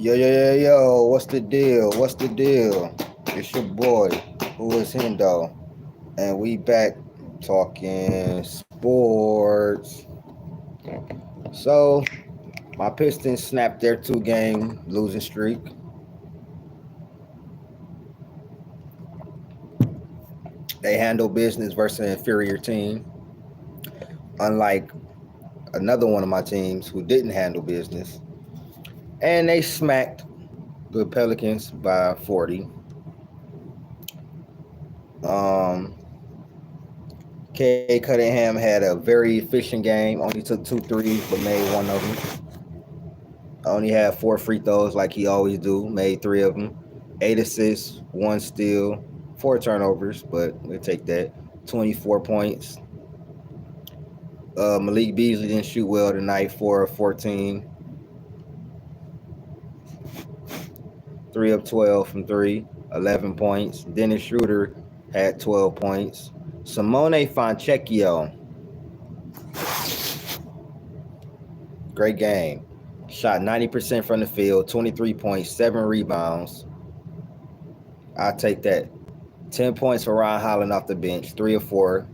Yo, what's the deal? What's the deal? It's your boy, who is Hendo, and we back talking sports. So, my Pistons snapped their two-game losing streak. They handle business versus an inferior team, unlike another one of my teams who didn't handle business. And they smacked the Pelicans by 40. Um, Cade Cunningham had a very efficient game. Only took two threes, but made one of them. Only had four free throws like he always do. Made three of them. 8 assists, one steal, four turnovers, but we'll take that. 24 points. Malik Beasley didn't shoot well tonight. 4 of 14. 3 of 12 from three. 11 points. Dennis Schroeder had 12 points. Simone Fontecchio, great game. Shot 90% from the field, 23 points, 7 rebounds. I'll take that. 10 points for Ron Holland off the bench, 3 or 4.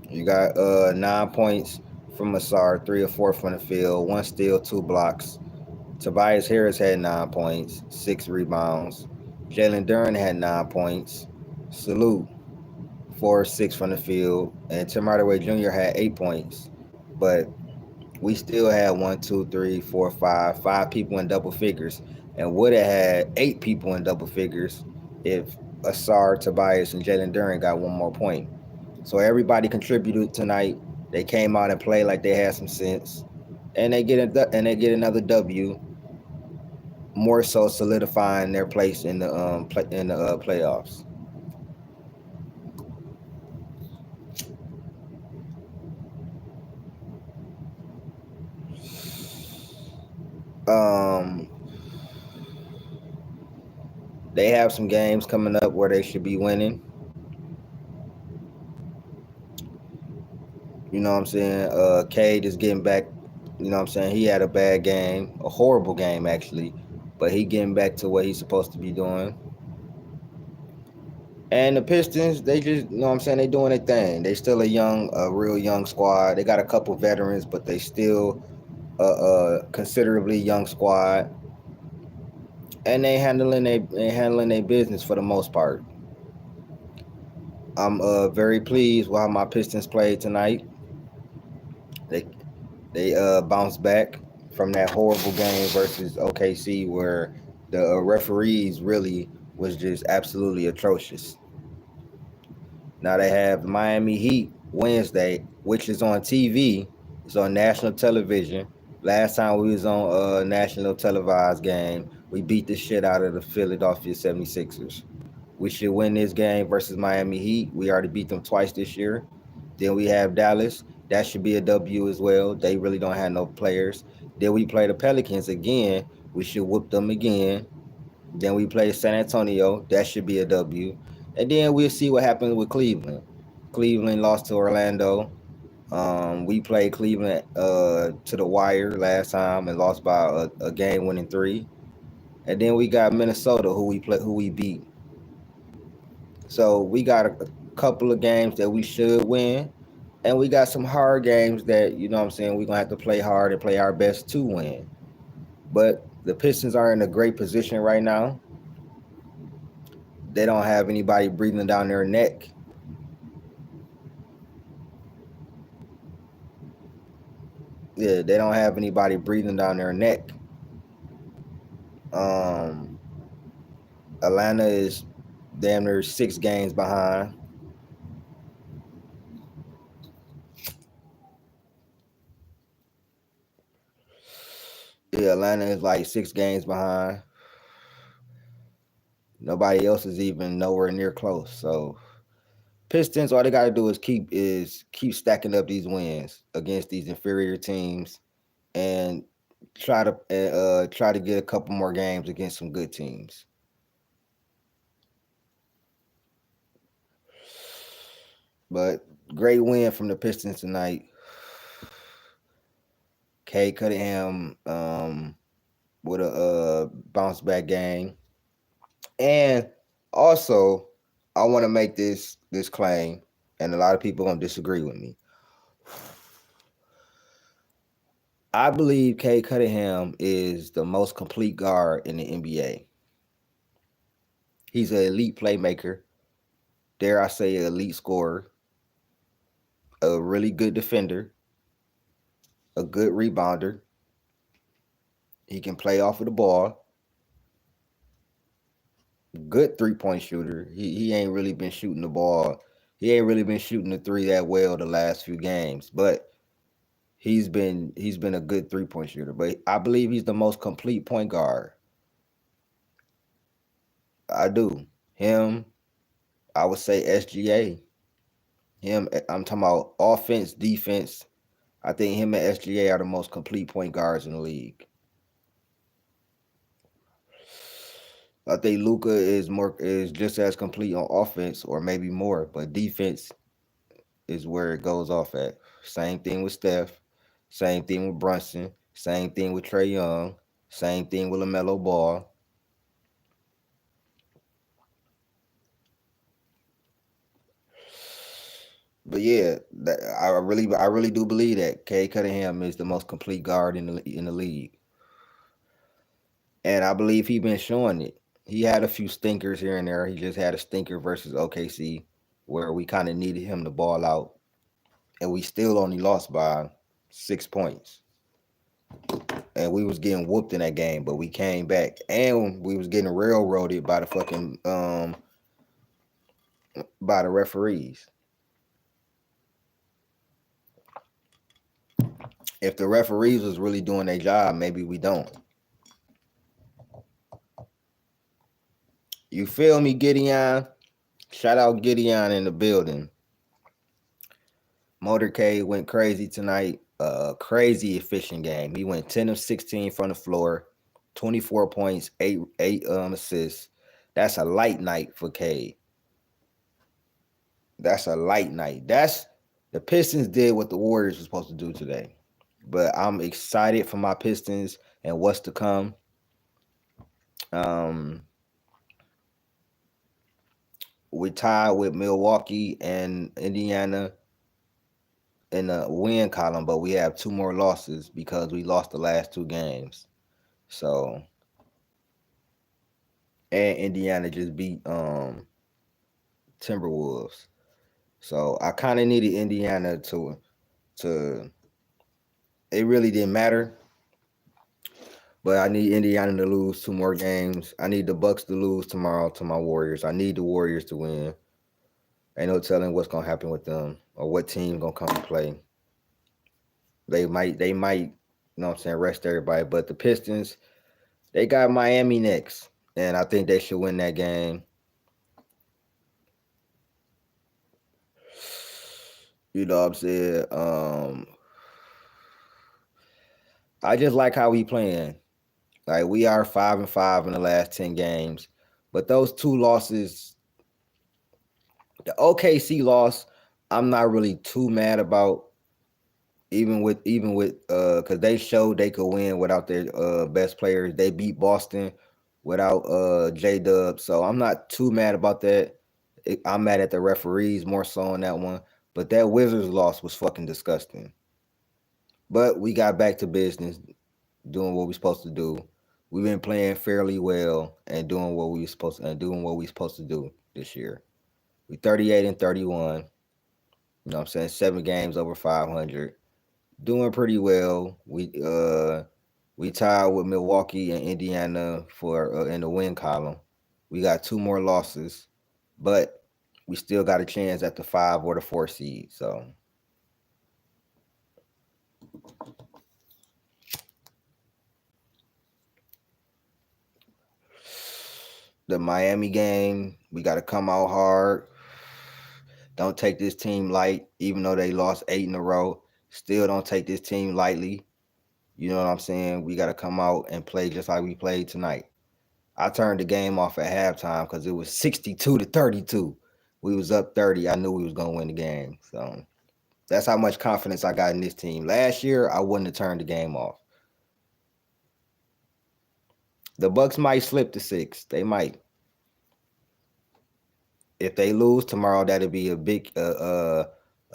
You got 9 points from Massar, 3 or 4 from the field, 1 steal, 2 blocks. Tobias Harris had 9 points, 6 rebounds. Jalen Duren had 9 points. Salute, 4 or 6 from the field. And Tim Hardaway Jr. had 8 points. But we still had 1, 2, 3, 4, 5 people in double figures, and would have had 8 people in double figures if Asar, Tobias, and Jalen Duren got one more point. So everybody contributed tonight. They came out and played like they had some sense, and they get another W. More so solidifying their place in the playoffs. Um, they have some games coming up where they should be winning. You know what I'm saying? Cade is getting back. You know what I'm saying? He had a bad game, a horrible game actually, but he getting back to what he's supposed to be doing. And the Pistons, they just, you know what I'm saying, they doing their thing. They still a real young squad. They got a couple veterans, but they still a considerably young squad. And they handling their business for the most part. I'm very pleased with how my Pistons played tonight. They they bounced back from that horrible game versus OKC where the referees really was just absolutely atrocious. Now they have Miami Heat Wednesday, which is on TV. It's on national television. Last time we was on a national televised game, we beat the shit out of the Philadelphia 76ers. We should win this game versus Miami Heat. We already beat them twice this year. Then we have Dallas. That should be a W as well. They really don't have no players. Then we play the Pelicans again. We should whoop them again. Then we play San Antonio. That should be a W. And then we'll see what happens with Cleveland. Cleveland lost to Orlando. We played Cleveland to the wire last time and lost by a game-winning 3. And then we got Minnesota, who we beat. So we got a couple of games that we should win, and we got some hard games that, you know what I'm saying, we're going to have to play hard and play our best to win. But the Pistons are in a great position right now. They don't have anybody breathing down their neck. Yeah, they don't have anybody breathing down their neck. Um, Atlanta is damn near 6 games behind. Yeah, Atlanta is like 6 games behind. Nobody else is even nowhere near close. So Pistons, all they got to do is keep stacking up these wins against these inferior teams, and try to get a couple more games against some good teams. But great win from the Pistons tonight. Cade Cunningham with a bounce back game. And also, I want to make this claim, and a lot of people gonna disagree with me. I believe Cade Cunningham is the most complete guard in the NBA. He's an elite playmaker, dare I say, an elite scorer, a really good defender, a good rebounder. He can play off of the ball. Good 3-point shooter. He ain't really been shooting the ball. He ain't really been shooting the three that well the last few games, but he's been a good 3-point shooter. But I believe he's the most complete point guard. I do. Him, I would say SGA. Him, I'm talking about offense, defense. I think him and SGA are the most complete point guards in the league. I think Luka is just as complete on offense, or maybe more, but defense is where it goes off at. Same thing with Steph, same thing with Brunson, same thing with Trae Young, same thing with LaMelo Ball. But yeah, I really do believe that Cade Cunningham is the most complete guard in the league, and I believe he's been showing it. He had a few stinkers here and there. He just had a stinker versus OKC, where we kind of needed him to ball out, and we still only lost by 6 points. And we was getting whooped in that game, but we came back, and we was getting railroaded by the fucking by the referees. If the referees was really doing their job, maybe we don't. You feel me, Gideon? Shout out Gideon in the building. Motorcade went crazy tonight. Crazy efficient game. He went 10 of 16 from the floor, 24 points, eight assists. That's a light night for Cade. That's a light night. That's the Pistons did what the Warriors were supposed to do today. But I'm excited for my Pistons and what's to come. We tied with Milwaukee and Indiana in the win column, but we have two more losses because we lost the last two games. So, and Indiana just beat Timberwolves. So I kind of needed Indiana to. It really didn't matter, but I need Indiana to lose two more games. I need the Bucks to lose tomorrow to my Warriors. I need the Warriors to win. Ain't no telling what's gonna happen with them or what team gonna come and play. They might, you know what I'm saying, rest everybody. But the Pistons, they got Miami next. And I think they should win that game. You know what I'm saying? I just like how we playing. Like we are 5-5 in the last 10 games. But those two losses, the OKC loss, I'm not really too mad about. Even with because they showed they could win without their best players. They beat Boston without J-Dub. So I'm not too mad about that. I'm mad at the referees more so on that one. But that Wizards loss was fucking disgusting. But we got back to business, doing what we're supposed to do. We've been playing fairly well and doing what we supposed to do this year. We 38-31. You know what I'm saying? 7 games over 500. Doing pretty well. We tied with Milwaukee and Indiana for in the win column. We got 2 more losses, but we still got a chance at the 5 or the 4 seed. So the Miami game, we got to come out hard. Don't take this team light, even though they lost 8 in a row. Still don't take this team lightly. You know what I'm saying? We got to come out and play just like we played tonight. I turned the game off at halftime because it was 62-32. We was up 30. I knew we was gonna win the game. So That's how much confidence I got in this team. Last year, I wouldn't have turned the game off. The Bucks might slip to 6. They might. If they lose tomorrow, that'll be a big, a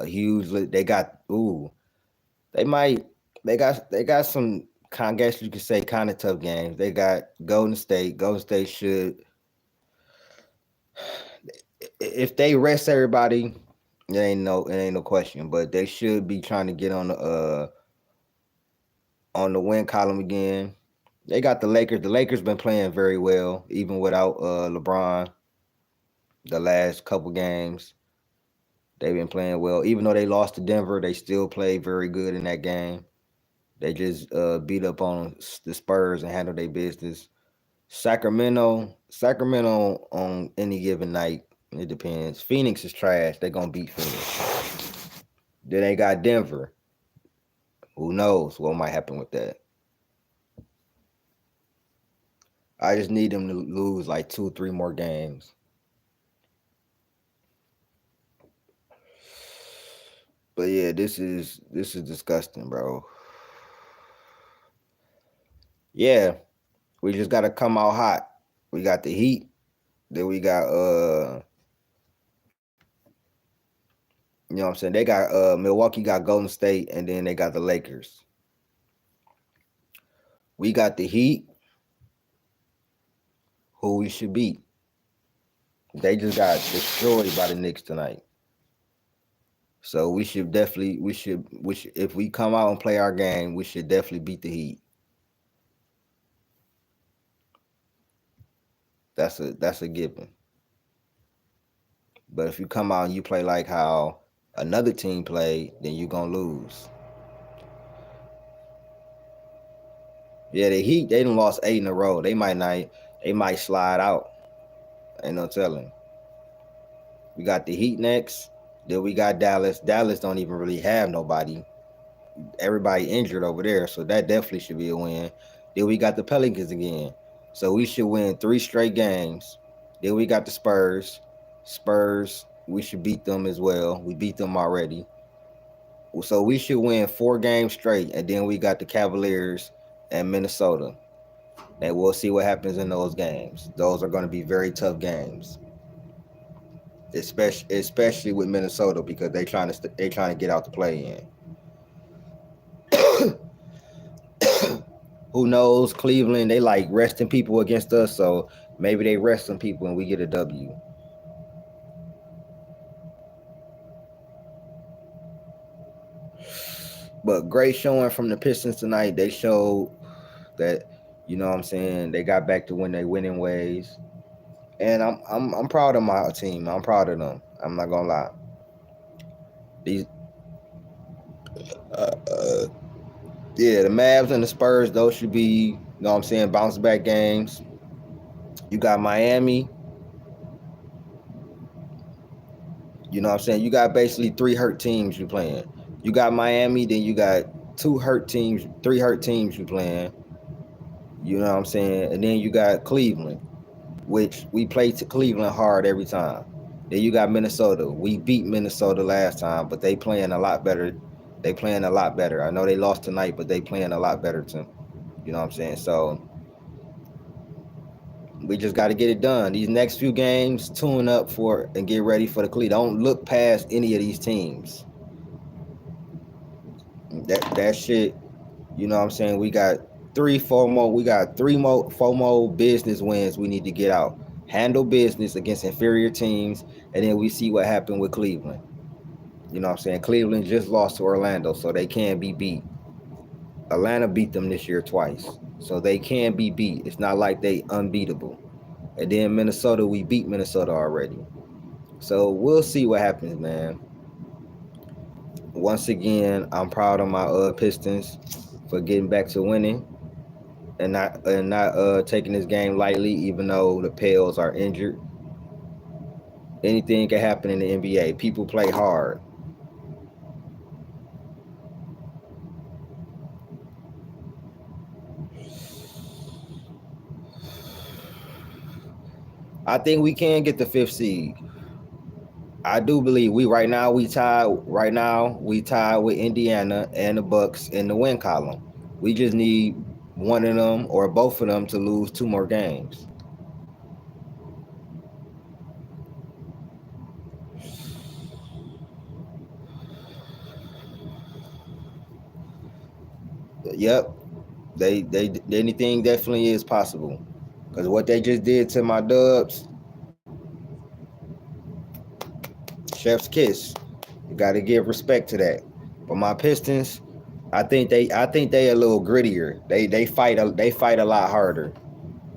huge. They got They might. They got some. I guess you could say kind of tough games. They got Golden State. Golden State should, if they rest everybody, it ain't no question. But they should be trying to get on the win column again. They got the Lakers. The Lakers been playing very well, even without LeBron. The last couple games, they've been playing well. Even though they lost to Denver, they still played very good in that game. They just beat up on the Spurs and handled their business. Sacramento on any given night, it depends. Phoenix is trash. They're gonna beat Phoenix. Then they got Denver. Who knows what might happen with that? I just need them to lose like 2-3 more games. But yeah, this is disgusting, bro. Yeah, we just gotta come out hot. We got the Heat. Then we got you know what I'm saying? They got Milwaukee got Golden State, and then they got the Lakers. We got the Heat, who we should beat. They just got destroyed by the Knicks tonight. So we should if we come out and play our game, we should definitely beat the Heat. That's a given. But if you come out and you play like how another team played, then you're gonna lose. Yeah, the Heat, they done lost 8 in a row. They might slide out. Ain't no telling. We got the Heat next. Then we got Dallas. Dallas don't even really have nobody. Everybody injured over there, so that definitely should be a win. Then we got the Pelicans again. So we should win 3 straight games. Then we got the Spurs. Spurs, we should beat them as well. We beat them already. So we should win 4 games straight. And then we got the Cavaliers and Minnesota. And we'll see what happens in those games. Those are going to be very tough games. Especially with Minnesota, because they trying to get out the play in. Who knows? Cleveland, they like resting people against us, so maybe they rest some people and we get a W. But great showing from the Pistons tonight. They showed that, you know what I'm saying, they got back to when they winning ways. And I'm proud of my team. I'm proud of them. I'm not gonna lie. These yeah, the Mavs and the Spurs, those should be, you know what I'm saying, bounce back games. You got Miami. You know what I'm saying? You got basically 3 hurt teams you playing. You got Miami, then you got 2 hurt teams, 3 hurt teams you playing. You know what I'm saying? And then you got Cleveland, which we played to Cleveland hard every time. Then you got Minnesota. We beat Minnesota last time, but they playing a lot better. They playing a lot better. I know they lost tonight, but they playing a lot better too. You know what I'm saying? So we just got to get it done. These next few games, tune up for and get ready for the Cleveland. Don't look past any of these teams. That shit, you know what I'm saying? We got 4 more business wins we need to get out. Handle business against inferior teams, and then we see what happened with Cleveland. You know what I'm saying? Cleveland just lost to Orlando, so they can be beat. Atlanta beat them this year twice, so they can be beat. It's not like they unbeatable. And then Minnesota, we beat Minnesota already. So we'll see what happens, man. Once again, I'm proud of my Pistons for getting back to winning and not taking this game lightly, even though the Pels are injured. Anything can happen in the NBA. People play hard. I think we can get the 5th seed. I do believe we tied with Indiana and the Bucks in the win column. We just need one of them or both of them to lose two more games. Yep, they anything definitely is possible. Cause what they just did to my Dubs, chef's kiss. You got to give respect to that. But my Pistons, I think they a little grittier. They fight a lot harder.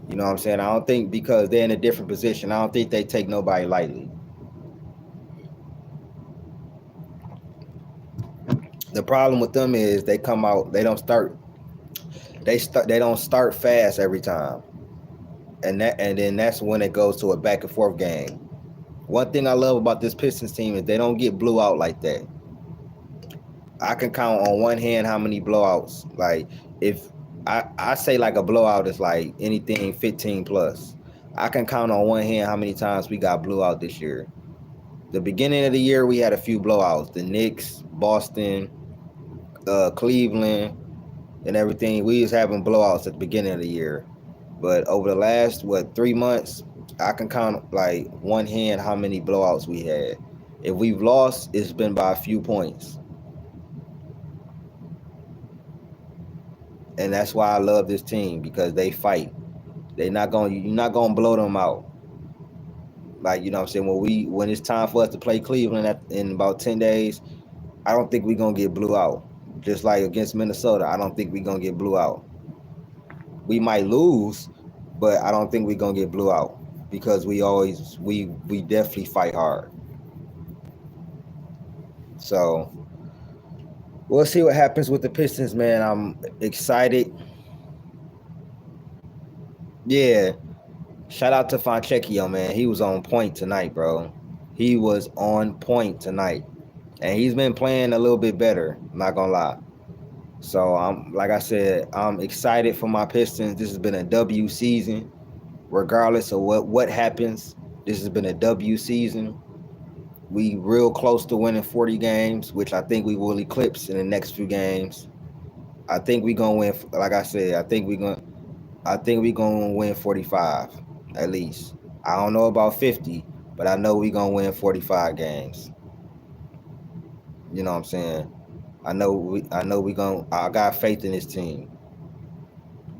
You know what I'm saying? I don't think because they're in a different position. I don't think they take nobody lightly. The problem with them is they come out. They don't start fast every time, and then that's when it goes to a back and forth game. One thing I love about this Pistons team is they don't get blew out like that. I can count on one hand how many blowouts. Like if I say like a blowout is like anything 15 plus. I can count on one hand how many times we got blew out this year. The beginning of the year we had a few blowouts. The Knicks, Boston, Cleveland, and everything. We was having blowouts at the beginning of the year. But over the last 3 months, I can count like one hand how many blowouts we had. If we've lost, it's been by a few points. And that's why I love this team because they fight. You're not gonna blow them out. Like you know what I'm saying, when it's time for us to play Cleveland in about 10 days, I don't think we're gonna get blew out. Just like against Minnesota, I don't think we're gonna get blew out. We might lose, but I don't think we're gonna get blew out because we definitely fight hard. So we'll see what happens with the Pistons, man. I'm excited. Yeah. Shout out to Fonchecchio, man. He was on point tonight, bro. He was on point tonight. And he's been playing a little bit better, I'm not gonna lie. So I'm like I said, I'm excited for my Pistons. This has been a W season. Regardless of what happens, this has been a W season. We real close to winning 40 games, which I think we will eclipse in the next few games. I think we gonna win. Like I said, I think we gonna win 45 at least. I don't know about 50, but I know we gonna win 45 games. You know what I'm saying? I know we gonna. I got faith in this team.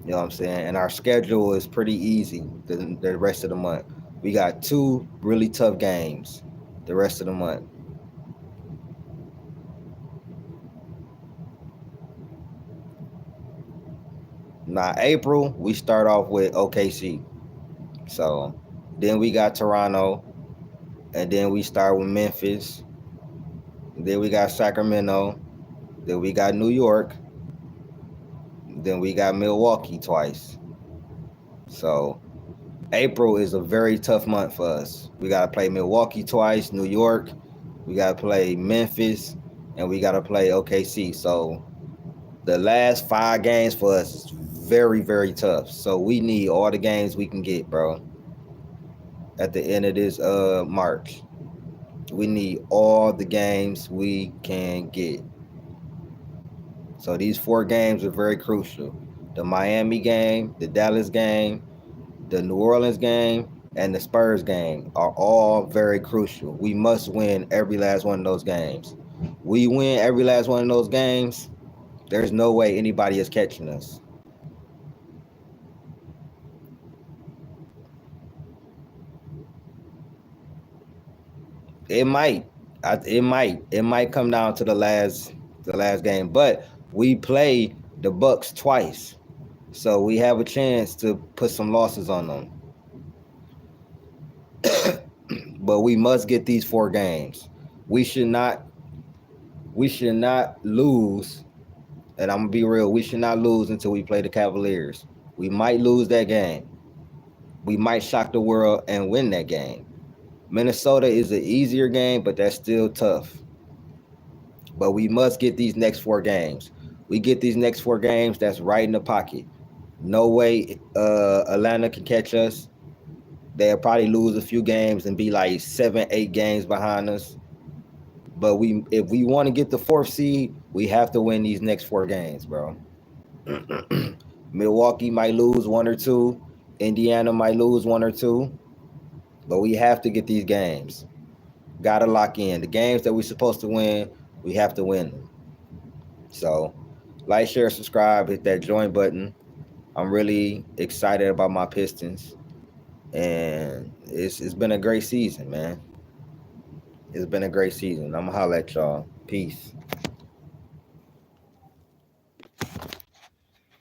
You know what I'm saying? And our schedule is pretty easy the rest of the month. We got two really tough games the rest of the month. Now April we start off with OKC. So then we got Toronto, and then we start with Memphis. Then we got Sacramento. Then we got New York. Then we got Milwaukee twice. So April is a very tough month for us. We got to play Milwaukee twice, New York. We got to play Memphis, and we got to play OKC. So the last 5 games for us is very, very tough. So we need all the games we can get, bro. At the end of this March, we need all the games we can get. So these 4 games are very crucial. The Miami game, the Dallas game, the New Orleans game, and the Spurs game are all very crucial. We must win every last one of those games. We win every last one of those games, there's no way anybody is catching us. It might. It might come down to the last game, but we play the Bucks twice. So we have a chance to put some losses on them. But we must get these 4 games. We should not lose, and I'm gonna be real, we should not lose until we play the Cavaliers. We might lose that game. We might shock the world and win that game. Minnesota is an easier game, but that's still tough. But we must get these next 4 games. We get these next 4 games, that's right in the pocket. No way Atlanta can catch us. they'll probably lose a few games and be like 7, 8 games behind us. But if we want to get the 4th seed, we have to win these next 4 games, bro. Milwaukee might lose 1 or 2. Indiana might lose 1 or 2. But we have to get these games. Gotta lock in. The games that we're supposed to win, we have to win them. So, like, share, subscribe, hit that join button. I'm really excited about my Pistons. And it's been a great season, man. It's been a great season. I'm going to holler at y'all. Peace.